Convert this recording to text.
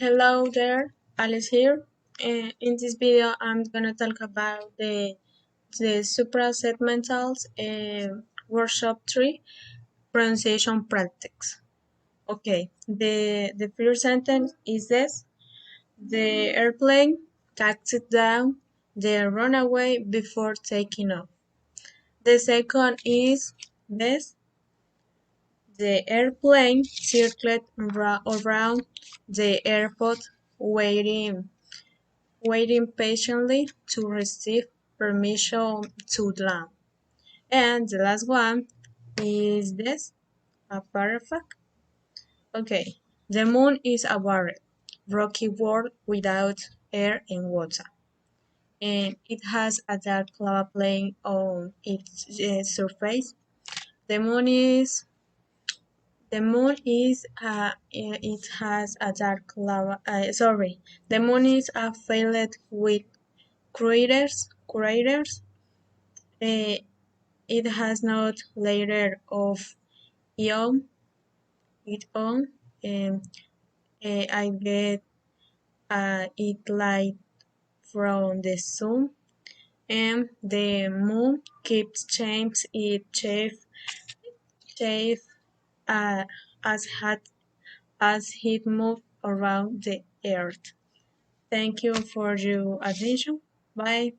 Hello there, Alice here. In this video, I'm gonna talk about the Suprasegmentals workshop 3 pronunciation practice. Okay, the first sentence is this: the airplane taxied down the runway before taking off. The second is this: the airplane circled around the airport waiting patiently to receive permission to land. And the last one is this, a paragraph. Okay, the moon is a barren, rocky world without air and water, and it has a dark lava playing on its surface. The moon is it has a dark lava. The moon is filled with craters. Uh, it has not layer of ion it on. Um, I get it light from the sun, and the moon keeps change its shape uh, as hot as it moves around the earth. Thank you for your attention. Bye.